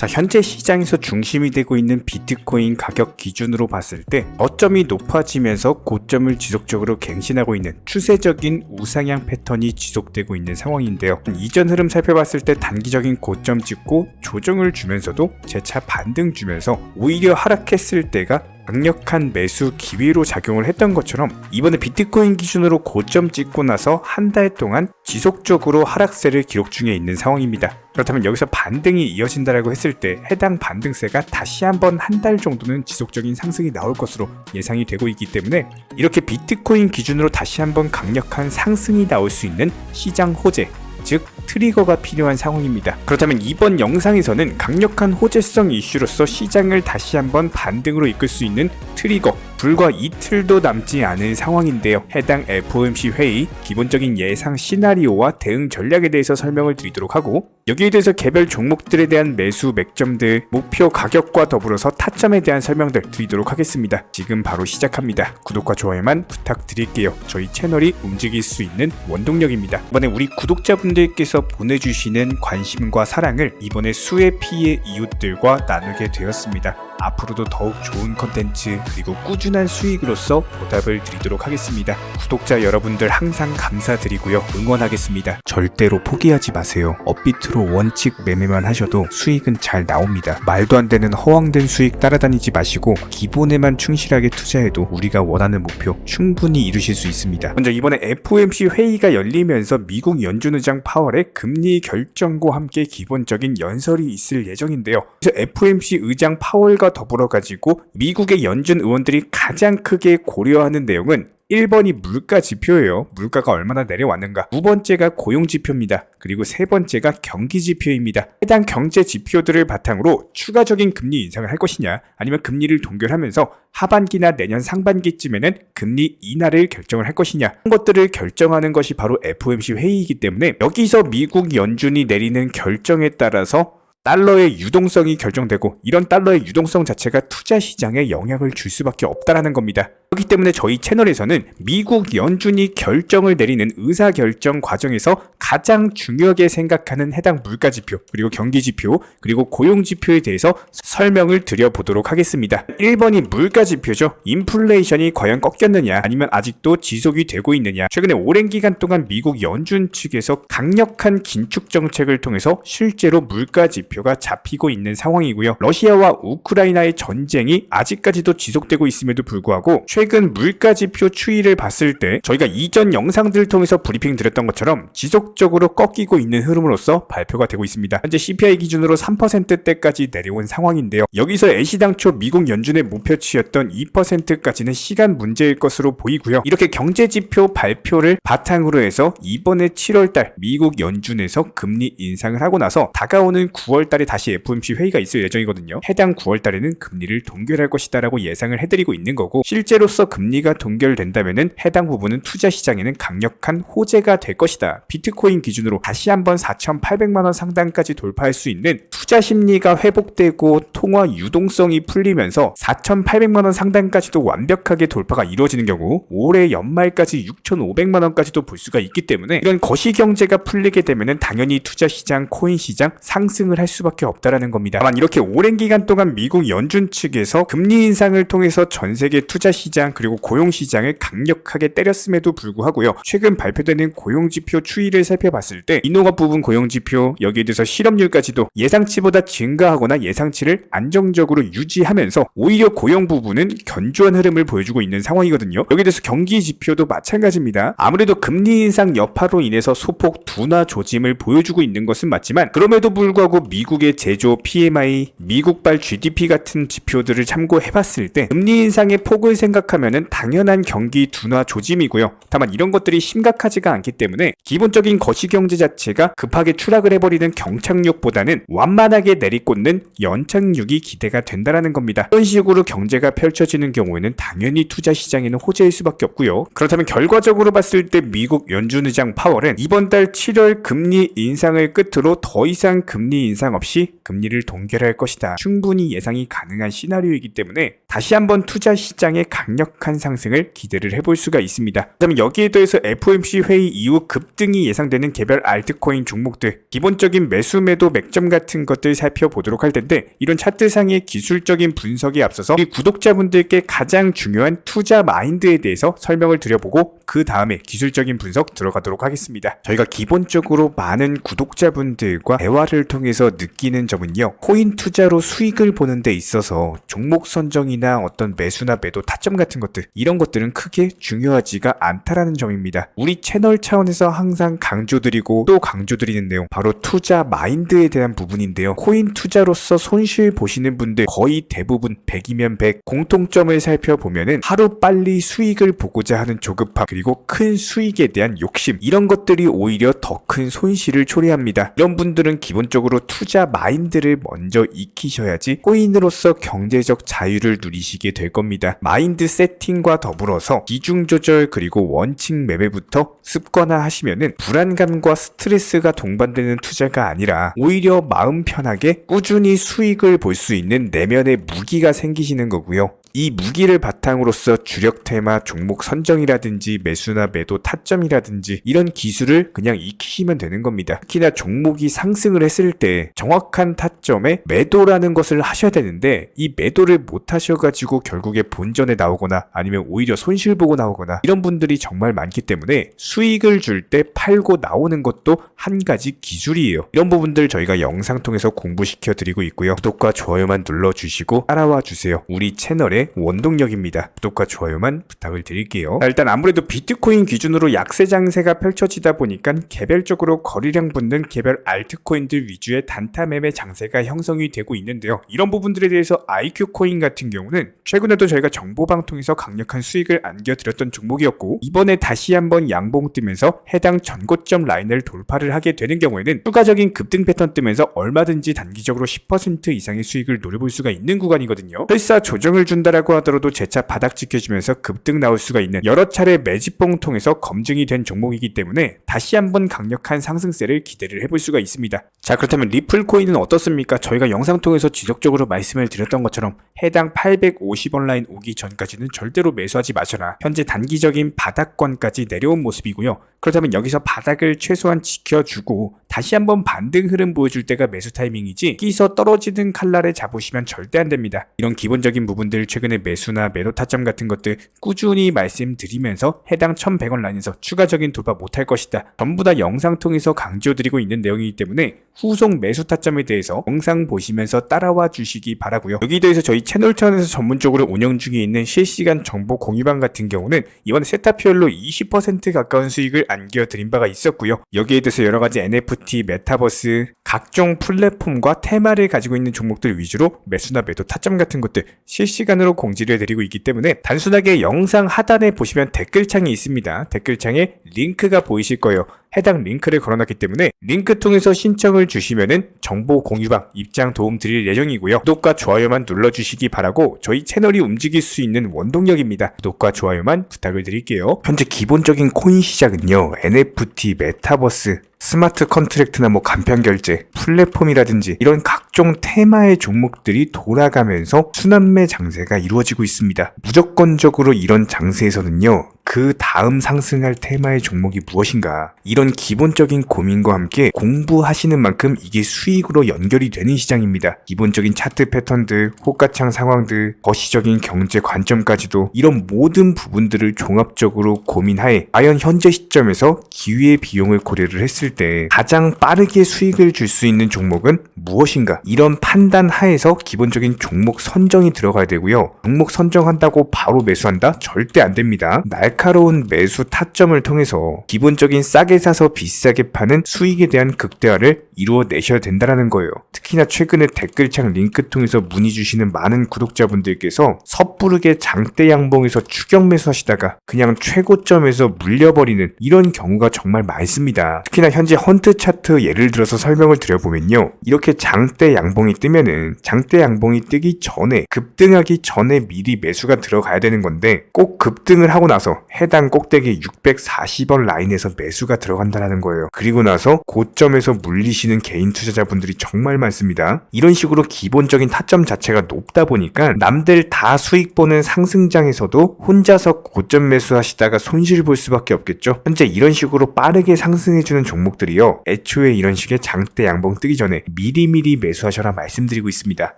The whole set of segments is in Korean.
자, 현재 시장에서 중심이 되고 있는 비트코인 가격 기준으로 봤을 때 저점이 높아지면서 고점을 지속적으로 갱신하고 있는 추세적인 우상향 패턴이 지속되고 있는 상황인데요. 이전 흐름 살펴봤을 때 단기적인 고점 찍고 조정을 주면서도 재차 반등 주면서 오히려 하락했을 때가 강력한 매수 기회로 작용을 했던 것처럼 이번에 비트코인 기준으로 고점 찍고 나서 한 달 동안 지속적으로 하락세를 기록 중에 있는 상황입니다. 그렇다면 여기서 반등이 이어진다라고 했을 때 해당 반등세가 다시 한번 한 달 정도는 지속적인 상승이 나올 것으로 예상이 되고 있기 때문에 이렇게 비트코인 기준으로 다시 한번 강력한 상승이 나올 수 있는 시장 호재, 즉 트리거가 필요한 상황입니다. 그렇다면 이번 영상에서는 강력한 호재성 이슈로서 시장을 다시 한번 반등으로 이끌 수 있는 트리거, 불과 이틀도 남지 않은 상황인데요. 해당 FOMC 회의 기본적인 예상 시나리오와 대응 전략에 대해서 설명을 드리도록 하고, 여기에 대해서 개별 종목들에 대한 매수 맥점들, 목표 가격과 더불어서 타점에 대한 설명들 드리도록 하겠습니다. 지금 바로 시작합니다. 구독과 좋아요만 부탁드릴게요. 저희 채널이 움직일 수 있는 원동력입니다. 이번에 우리 구독자분들께서 보내주시는 관심과 사랑을 이번에 수의 피의 이웃들과 나누게 되었습니다. 앞으로도 더욱 좋은 컨텐츠 그리고 꾸준한 수익으로서 보답을 드리도록 하겠습니다. 구독자 여러분들 항상 감사드리고요. 응원하겠습니다. 절대로 포기하지 마세요. 업비트로 원칙 매매만 하셔도 수익은 잘 나옵니다. 말도 안 되는 허황된 수익 따라다니지 마시고 기본에만 충실하게 투자해도 우리가 원하는 목표 충분히 이루실 수 있습니다. 먼저 이번에 FOMC 회의가 열리면서 미국 연준의장 파월의 금리 결정과 함께 기본적인 연설이 있을 예정인데요. 그래서 FOMC 의장 파월과 더불어 가지고 미국의 연준 의원들이 가장 크게 고려하는 내용은 1번이 물가 지표예요. 물가가 얼마나 내려왔는가. 두 번째가 고용 지표입니다. 그리고 세 번째가 경기 지표입니다. 해당 경제 지표들을 바탕으로 추가적인 금리 인상을 할 것이냐, 아니면 금리를 동결하면서 하반기나 내년 상반기쯤에는 금리 인하를 결정을 할 것이냐, 이런 것들을 결정하는 것이 바로 FOMC 회의이기 때문에 여기서 미국 연준이 내리는 결정에 따라서 달러의 유동성이 결정되고, 이런 달러의 유동성 자체가 투자 시장에 영향을 줄 수밖에 없다라는 겁니다. 그렇기 때문에 저희 채널에서는 미국 연준이 결정을 내리는 의사결정 과정에서 가장 중요하게 생각하는 해당 물가지표, 그리고 경기지표, 그리고 고용지표에 대해서 설명을 드려보도록 하겠습니다. 1번이 물가지표죠. 인플레이션이 과연 꺾였느냐, 아니면 아직도 지속이 되고 있느냐. 최근에 오랜 기간 동안 미국 연준 측에서 강력한 긴축 정책을 통해서 실제로 물가지표가 잡히고 있는 상황이고요. 러시아와 우크라이나의 전쟁이 아직까지도 지속되고 있음에도 불구하고 최근 물가지표 추이를 봤을 때 저희가 이전 영상들을 통해서 브리핑 드렸던 것처럼 지속적으로 꺾이고 있는 흐름으로서 발표가 되고 있습니다. 현재 CPI 기준으로 3%대까지 내려온 상황인데요. 여기서 애시당초 미국 연준의 목표치였던 2%까지는 시간 문제일 것으로 보이고요. 이렇게 경제지표 발표를 바탕으로 해서 이번에 7월달 미국 연준에서 금리 인상을 하고 나서 다가오는 9월달에 다시 FOMC 회의가 있을 예정이거든요. 해당 9월달에는 금리를 동결할 것이다 라고 예상을 해드리고 있는 거고, 실제로서 금리가 동결된다면은 해당 부분은 투자 시장에는 강력한 호재가 될 것이다. 비트코인 기준으로 다시 한번 4,800만원 상단까지 돌파할 수 있는 투자 심리가 회복되고 통화 유동성이 풀리면서 4,800만원 상단까지도 완벽하게 돌파가 이루어지는 경우 올해 연말까지 6,500만원까지도 볼 수가 있기 때문에 이런 거시경제가 풀리게 되면은 당연히 투자 시장, 코인 시장 상승을 할 수밖에 없다라는 겁니다. 다만 이렇게 오랜 기간 동안 미국 연준 측에서 금리 인상을 통해서 전 세계 투자 시장 그리고 고용 시장을 강력하게 때렸음에도 불구하고요. 최근 발표되는 고용지표 추이를 살펴봤을 때 인노업 부분 고용지표, 여기에 대해서 실업률까지도 예상치보다 증가하거나 예상치를 안정적으로 유지하면서 오히려 고용 부분은 견조한 흐름을 보여주고 있는 상황이거든요. 여기에 대해서 경기 지표도 마찬가지입니다. 아무래도 금리 인상 여파로 인해서 소폭 둔화 조짐을 보여주고 있는 것은 맞지만, 그럼에도 불구하고 미국의 제조 PMI, 미국발 GDP 같은 지표들을 참고해봤을 때 금리 인상의 폭을 생각하면은 당연한 경기 둔화 조짐이고요. 다만 이런 것들이 심각하지가 않기 때문에 기본적인 거시경제 자체가 급하게 추락을 해버리는 경착륙보다는 완만하게 내리꽂는 연착륙이 기대가 된다라는 겁니다. 이런 식으로 경제가 펼쳐지는 경우에는 당연히 투자 시장에는 호재일 수밖에 없고요. 그렇다면 결과적으로 봤을 때 미국 연준의장 파월은 이번 달 7월 금리 인상을 끝으로 더 이상 금리 인상 없이 금리를 동결할 것이다. 충분히 예상이 가능한 시나리오이기 때문에 다시 한번 투자 시장에 강력한 상승을 기대를 해볼 수가 있습니다. 그다음에 여기에 더해서 FOMC 회의 이후 급등이 예상되는 개별 알트코인 종목들, 기본적인 매수 매도 맥점 같은 것들 살펴보도록 할 텐데, 이런 차트상의 기술적인 분석에 앞서서 이 구독자분들께 가장 중요한 투자 마인드에 대해서 설명을 드려보고 그 다음에 기술적인 분석 들어가도록 하겠습니다. 저희가 기본적으로 많은 구독자분들과 대화를 통해서 느끼는 점은요, 코인 투자로 수익을 보는 데 있어서 종목 선정이나 어떤 매수나 매도 타점 같은 것들, 이런 것들은 크게 중요하지가 않다라는 점입니다. 우리 채널 차원에서 항상 강조드리고 또 강조드리는 내용, 바로 투자 마인드에 대한 부분인데요. 코인 투자로서 손실 보시는 분들 거의 대부분 100이면 100, 공통점을 살펴보면은 하루 빨리 수익을 보고자 하는 조급함, 그리고 큰 수익에 대한 욕심, 이런 것들이 오히려 더 큰 손실을 초래합니다. 이런 분들은 기본적으로 투자 마인드를 먼저 익히셔야지 코인으로서 경제적 자유를 누리시게 될 겁니다. 마인드 세팅과 더불어서 비중 조절 그리고 원칙 매매부터 습관화 하시면은 불안감과 스트레스가 동반되는 투자가 아니라 오히려 마음 편하게 꾸준히 수익을 볼 수 있는 내면의 무기가 생기시는 거고요. 이 무기를 바탕으로서 주력 테마 종목 선정이라든지 매수나 매도 타점이라든지 이런 기술을 그냥 익히시면 되는 겁니다. 특히나 종목이 상승을 했을 때 정확한 타점에 매도라는 것을 하셔야 되는데, 이 매도를 못 하셔가지고 결국에 본전에 나오거나 아니면 오히려 손실 보고 나오거나 이런 분들이 정말 많기 때문에 수익을 줄 때 팔고 나오는 것도 한 가지 기술이에요. 이런 부분들 저희가 영상 통해서 공부시켜 드리고 있고요. 구독과 좋아요만 눌러주시고 따라와 주세요. 우리 채널의 원동력입니다. 구독과 좋아요만 부탁을 드릴게요. 일단 아무래도 비트코인 기준으로 약세 장세가 펼쳐지다 보니까 개별적으로 거래량 붙는 개별 알트코인들 위주의 단타 매매 장세가 형성이 되고 있는데요. 이런 부분들에 대해서 IQ코인 같은 경우는 최근에도 저희가 정보방 통해서 강력한 수익을 안겨드렸던 종목이었고, 이번에 다시 한번 양봉 뜨면서 해당 전고점 라인을 돌파를 하게 되는 경우에는 추가적인 급등 패턴 뜨면서 얼마든지 단기적으로 10% 이상의 수익을 노려볼 수가 있는 구간이거든요. 설사 조정을 준다라고 하더라도 재차 바닥 지켜주면서 급등 나올 수가 있는 여러 차례 매집봉 통해서 검증이 된 종목이기 때문에 다시 한번 강력한 상승세를 기대를 해볼 수가 있습니다. 자, 그렇다면 리플 코인은 어떻습니까? 저희가 영상 통해서 지속적으로 말씀을 드렸던 것처럼 해당 850원 라인 오기 전까지는 절대로 매수하지 마셔라. 현재 단기적인 바닥권까지 내려온 모습이고요. 그렇다면 여기서 바닥을 최소한 지켜주고 다시 한번 반등 흐름 보여줄 때가 매수 타이밍이지, 끼서 떨어지는 칼날에 잡으시면 절대 안 됩니다. 이런 기본적인 부분들, 최근에 매수나 매도 타점 같은 것들 꾸준히 말씀드리면서 해당 1100원 라인에서 추가적인 돌파 못할 것이다, 전부 다 영상 통해서 강조드리고 있는 내용이기 때문에 후속 매수 타점에 대해서 영상 보시면서 따라와 주시기 바라고요. 여기에 대해서 저희 채널 차원에서 전문적으로 운영 중에 있는 실시간 정보 공유방 같은 경우는 이번 세타피얼로 20% 가까운 수익을 안겨드린 바가 있었고요. 여기에 대해서 여러가지 NFT, 메타버스, 각종 플랫폼과 테마를 가지고 있는 종목들 위주로 매수나 매도 타점 같은 것들 실시간으로 공지를 해드리고 있기 때문에 단순하게 영상 하단에 보시면 댓글창이 있습니다. 댓글창에 링크가 보이실 거예요. 해당 링크를 걸어놨기 때문에 링크 통해서 신청을 주시면은 정보 공유방 입장 도움 드릴 예정이고요. 구독과 좋아요만 눌러주시기 바라고 저희 채널이 움직일 수 있는 원동력입니다. 구독과 좋아요만 부탁을 드릴게요. 현재 기본적인 코인 시장은요, NFT, 메타버스, 스마트 컨트랙트나 간편 결제, 플랫폼이라든지 이런 각종 테마의 종목들이 돌아가면서 순환매 장세가 이루어지고 있습니다. 무조건적으로 이런 장세에서는요, 그 다음 상승할 테마의 종목이 무엇인가, 이런 기본적인 고민과 함께 공부하시는 만큼 이게 수익으로 연결이 되는 시장입니다. 기본적인 차트 패턴들, 호가창 상황들, 거시적인 경제 관점까지도 이런 모든 부분들을 종합적으로 고민하에 과연 현재 시점에서 기회의 비용을 고려를 했을 때 가장 빠르게 수익을 줄 수 있는 종목은 무엇인가, 이런 판단 하에서 기본적인 종목 선정이 들어가야 되고요. 종목 선정한다고 바로 매수한다? 절대 안 됩니다. 날카로운 매수 타점을 통해서 기본적인 싸게 사서 비싸게 파는 수익에 대한 극대화를 이루어내셔야 된다는 거예요. 특히나 최근에 댓글창 링크 통해서 문의 주시는 많은 구독자분들께서 섣부르게 장대 양봉에서 추격 매수하시다가 그냥 최고점에서 물려버리는 이런 경우가 정말 많습니다. 특히나 현재 헌트 차트 예를 들어서 설명을 드려보면요, 이렇게 장대 장대 양봉이 뜨면은 장대 양봉이 뜨기 전에 급등하기 전에 미리 매수가 들어가야 되는 건데 꼭 급등을 하고 나서 해당 꼭대기 640원 라인에서 매수가 들어간다는 거예요. 그리고 나서 고점에서 물리시는 개인 투자자분들이 정말 많습니다. 이런 식으로 기본적인 타점 자체가 높다 보니까 남들 다 수익 보는 상승장에서도 혼자서 고점 매수하시다가 손실 볼 수밖에 없겠죠. 현재 이런 식으로 빠르게 상승해주는 종목들이요, 애초에 이런 식의 장대 양봉 뜨기 전에 미리미리 매수하셔라 말씀드리고 있습니다.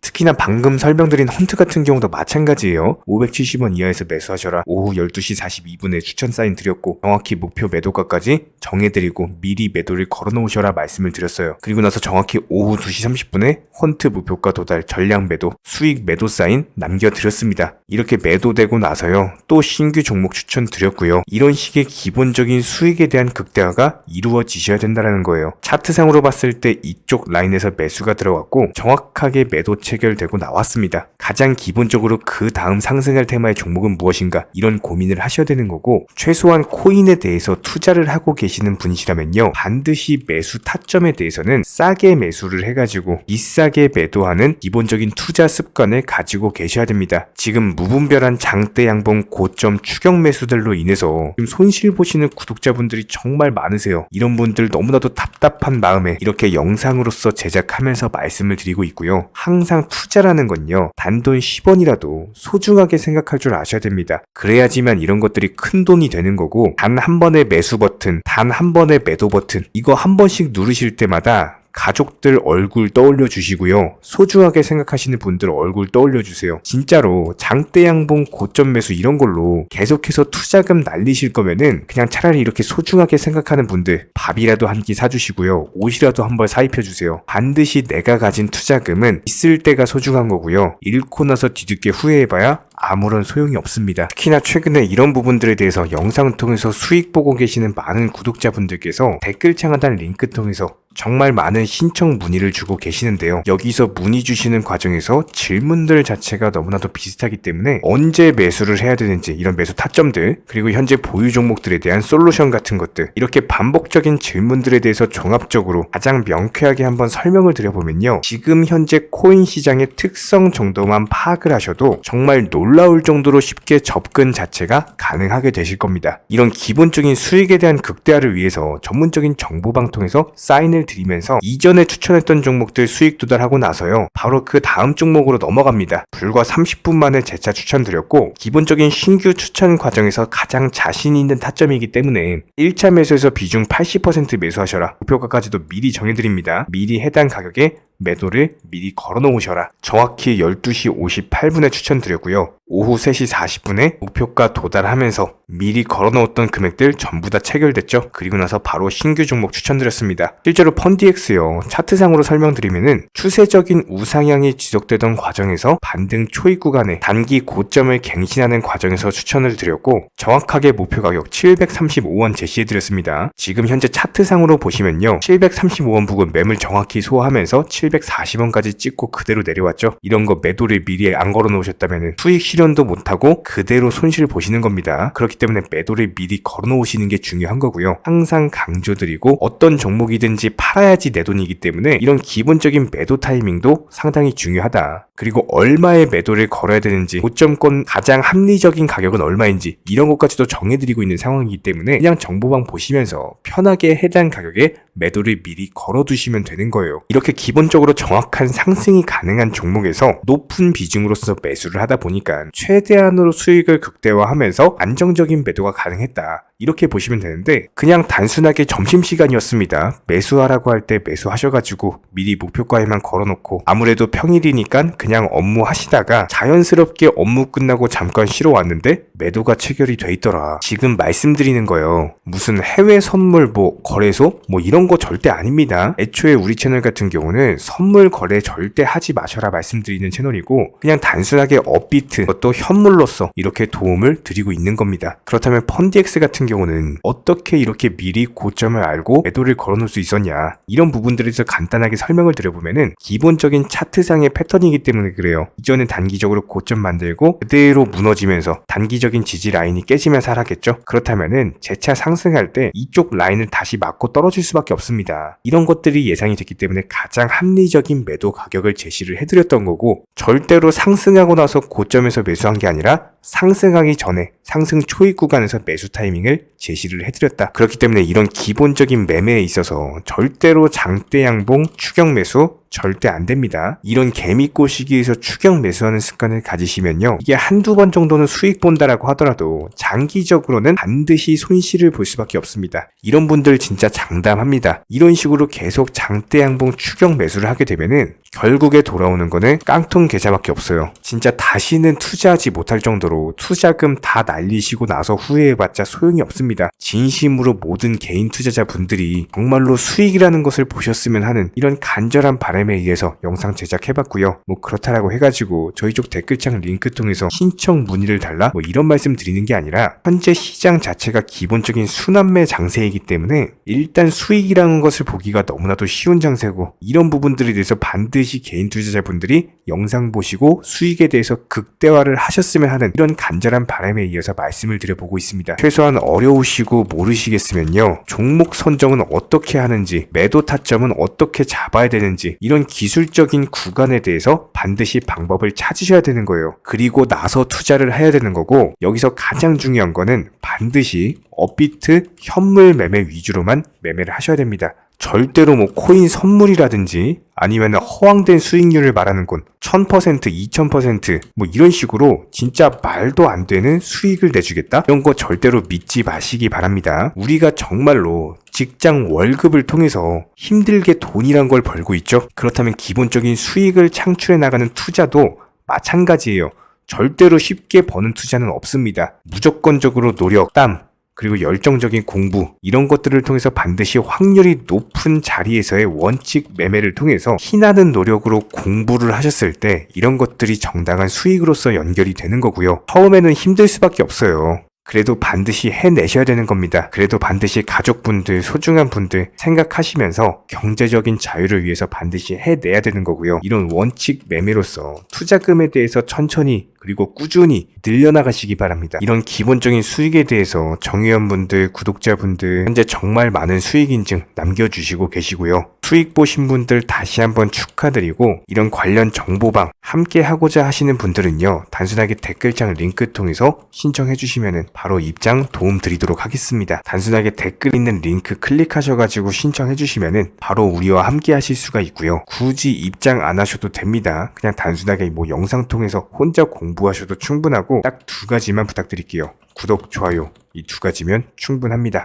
특히나 방금 설명드린 헌트 같은 경우도 마찬가지예요. 570원 이하에서 매수하셔라. 오후 12시 42분에 추천 사인 드렸고 정확히 목표 매도가까지 정해드리고 미리 매도를 걸어놓으셔라 말씀을 드렸어요. 그리고 나서 정확히 오후 2시 30분에 헌트 목표가 도달 전량 매도 수익 매도 사인 남겨드렸습니다. 이렇게 매도되고 나서요, 또 신규 종목 추천 드렸고요. 이런 식의 기본적인 수익에 대한 극대화가 이루어지셔야 된다는 거예요. 차트상으로 봤을 때 이쪽 라인에서 매수가 들어갔고 정확하게 매도 체결되고 나왔습니다. 가장 기본적으로 그 다음 상승할 테마의 종목은 무엇인가, 이런 고민을 하셔야 되는 거고, 최소한 코인에 대해서 투자를 하고 계시는 분이시라면요, 반드시 매수 타점에 대해서는 싸게 매수를 해가지고 비싸게 매도하는 기본적인 투자 습관을 가지고 계셔야 됩니다. 지금 무분별한 장대 양봉 고점 추격 매수들로 인해서 지금 손실 보시는 구독자분들이 정말 많으세요. 이런 분들 너무나도 답답한 마음에 이렇게 영상으로서 제작하면서 말씀을 드리고 있고요. 항상 투자라는 건요, 단돈 10원이라도 소중하게 생각할 줄 아셔야 됩니다. 그래야지만 이런 것들이 큰 돈이 되는 거고, 단 한 번의 매수 버튼, 단 한 번의 매도 버튼, 이거 한 번씩 누르실 때마다 가족들 얼굴 떠올려 주시고요, 소중하게 생각하시는 분들 얼굴 떠올려 주세요. 진짜로 장대 양봉 고점 매수 이런 걸로 계속해서 투자금 날리실 거면은 그냥 차라리 이렇게 소중하게 생각하는 분들 밥이라도 한 끼 사주시고요, 옷이라도 한 벌 사입혀 주세요. 반드시 내가 가진 투자금은 있을 때가 소중한 거고요, 잃고 나서 뒤늦게 후회해봐야 아무런 소용이 없습니다. 특히나 최근에 이런 부분들에 대해서 영상을 통해서 수익 보고 계시는 많은 구독자분들께서 댓글창 하단 링크 통해서 정말 많은 신청 문의를 주고 계시는데요. 여기서 문의 주시는 과정에서 질문들 자체가 너무나도 비슷하기 때문에 언제 매수를 해야 되는지, 이런 매수 타점들, 그리고 현재 보유 종목들에 대한 솔루션 같은 것들, 이렇게 반복적인 질문들에 대해서 종합적으로 가장 명쾌하게 한번 설명을 드려보면요, 지금 현재 코인 시장의 특성 정도만 파악을 하셔도 정말 놀라울 정도로 쉽게 접근 자체가 가능하게 되실 겁니다. 이런 기본적인 수익에 대한 극대화를 위해서 전문적인 정보방통에서 사인을 드리면서 이전에 추천했던 종목들 수익 도달하고 나서요, 바로 그 다음 종목으로 넘어갑니다. 불과 30분 만에 재차 추천드렸고, 기본적인 신규 추천 과정에서 가장 자신 있는 타점이기 때문에 1차 매수에서 비중 80% 매수하셔라, 목표가까지도 미리 정해드립니다. 미리 해당 가격에 매도를 미리 걸어놓으셔라. 정확히 12시 58분에 추천드렸고요. 오후 3시 40분에 목표가 도달하면서 미리 걸어놓았던 금액들 전부 다 체결됐죠. 그리고 나서 바로 신규 종목 추천드렸습니다. 실제로 펀디엑스요, 차트상으로 설명드리면은 추세적인 우상향이 지속되던 과정에서 반등 초입 구간에 단기 고점을 갱신하는 과정에서 추천을 드렸고, 정확하게 목표 가격 735원 제시해드렸습니다. 지금 현재 차트상으로 보시면요, 735원 부근 매물 정확히 소화하면서 740원까지 찍고 그대로 내려왔죠. 이런 거 매도를 미리 안 걸어 놓으셨다면 수익 실현도 못하고 그대로 손실을 보시는 겁니다. 그렇기 때문에 매도를 미리 걸어 놓으시는 게 중요한 거고요. 항상 강조드리고, 어떤 종목이든지 팔아야지 내 돈이기 때문에 이런 기본적인 매도 타이밍도 상당히 중요하다. 그리고 얼마의 매도를 걸어야 되는지, 고점권 가장 합리적인 가격은 얼마인지, 이런 것까지도 정해드리고 있는 상황이기 때문에 그냥 정보방 보시면서 편하게 해당 가격에 매도를 미리 걸어두시면 되는 거예요. 이렇게 기본적으로 정확한 상승이 가능한 종목에서 높은 비중으로서 매수를 하다 보니까 최대한으로 수익을 극대화하면서 안정적인 매도가 가능했다, 이렇게 보시면 되는데, 그냥 단순하게 점심시간이었습니다, 매수하라고 할 때 매수하셔가지고 미리 목표가에만 걸어놓고 아무래도 평일이니까 그냥 업무 하시다가 자연스럽게 업무 끝나고 잠깐 쉬러 왔는데 매도가 체결이 돼 있더라. 지금 말씀드리는 거예요, 무슨 해외 선물 거래소 이런 거 절대 아닙니다. 애초에 우리 채널 같은 경우는 선물 거래 절대 하지 마셔라 말씀드리는 채널이고, 그냥 단순하게 업비트, 또 현물로서 이렇게 도움을 드리고 있는 겁니다. 그렇다면 펀디엑스 같은 같은 경우는 어떻게 이렇게 미리 고점을 알고 매도를 걸어놓을 수 있었냐, 이런 부분들에 대해서 간단하게 설명을 드려보면은 기본적인 차트상의 패턴이기 때문에 그래요. 이전엔 단기적으로 고점 만들고 그대로 무너지면서 단기적인 지지 라인이 깨지면서 하락했죠. 그렇다면은 재차 상승할 때 이쪽 라인을 다시 맞고 떨어질 수밖에 없습니다. 이런 것들이 예상이 됐기 때문에 가장 합리적인 매도 가격을 제시를 해드렸던 거고, 절대로 상승하고 나서 고점에서 매수한 게 아니라 상승하기 전에 상승 초입 구간에서 매수 타이밍을 제시를 해드렸다. 그렇기 때문에 이런 기본적인 매매에 있어서 절대로 장대 양봉 추격 매수 절대 안 됩니다. 이런 개미꼬 시기에서 추격 매수하는 습관을 가지시면요, 이게 한두 번 정도는 수익 본다라고 하더라도 장기적으로는 반드시 손실을 볼 수밖에 없습니다. 이런 분들 진짜 장담합니다. 이런 식으로 계속 장대 양봉 추격 매수를 하게 되면은 결국에 돌아오는 거는 깡통 계좌밖에 없어요. 진짜 다시는 투자하지 못할 정도로 투자금 다 날리시고 나서 후회해봤자 소용이 없습니다. 진심으로 모든 개인 투자자분들이 정말로 수익이라는 것을 보셨으면 하는 이런 간절한 바람에 의해서 영상 제작해봤고요. 뭐 그렇다라고 해가지고 저희 쪽 댓글창 링크 통해서 신청 문의를 달라 뭐 이런 말씀 드리는 게 아니라, 현재 시장 자체가 기본적인 순환매 장세이기 때문에 일단 수익이라는 것을 보기가 너무나도 쉬운 장세고, 이런 부분들에 대해서 반드시 개인 투자자분들이 영상 보시고 수익에 대해서 극대화를 하셨으면 하는 이런 간절한 바람에 이어서 말씀을 드려보고 있습니다. 최소한 어려우시고 모르시겠으면요, 종목 선정은 어떻게 하는지, 매도 타점은 어떻게 잡아야 되는지, 이런 기술적인 구간에 대해서 반드시 방법을 찾으셔야 되는 거예요. 그리고 나서 투자를 해야 되는 거고, 여기서 가장 중요한 거는 반드시 업비트 현물 매매 위주로만 매매를 하셔야 됩니다. 절대로 뭐 코인 선물이라든지 아니면 허황된 수익률을 말하는 건 1000%, 2000% 뭐 이런 식으로 진짜 말도 안 되는 수익을 내주겠다? 이런 거 절대로 믿지 마시기 바랍니다. 우리가 정말로 직장 월급을 통해서 힘들게 돈이란 걸 벌고 있죠. 그렇다면 기본적인 수익을 창출해 나가는 투자도 마찬가지예요. 절대로 쉽게 버는 투자는 없습니다. 무조건적으로 노력, 땀, 그리고 열정적인 공부, 이런 것들을 통해서 반드시 확률이 높은 자리에서의 원칙 매매를 통해서 희나는 노력으로 공부를 하셨을 때 이런 것들이 정당한 수익으로서 연결이 되는 거고요. 처음에는 힘들 수밖에 없어요. 그래도 반드시 해내셔야 되는 겁니다. 그래도 반드시 가족분들, 소중한 분들 생각하시면서 경제적인 자유를 위해서 반드시 해내야 되는 거고요. 이런 원칙 매매로서 투자금에 대해서 천천히 그리고 꾸준히 늘려나가시기 바랍니다. 이런 기본적인 수익에 대해서 정회원분들, 구독자분들 현재 정말 많은 수익 인증 남겨주시고 계시고요. 수익 보신 분들 다시 한번 축하드리고, 이런 관련 정보방 함께 하고자 하시는 분들은요, 단순하게 댓글창 링크 통해서 신청해 주시면 바로 입장 도움 드리도록 하겠습니다. 단순하게 댓글 있는 링크 클릭하셔가지고 신청해 주시면 바로 우리와 함께 하실 수가 있고요. 굳이 입장 안 하셔도 됩니다. 그냥 단순하게 뭐 영상 통해서 혼자 공부하셔도 충분하고 딱 두 가지만 부탁드릴게요. 구독, 좋아요, 이 두 가지면 충분합니다.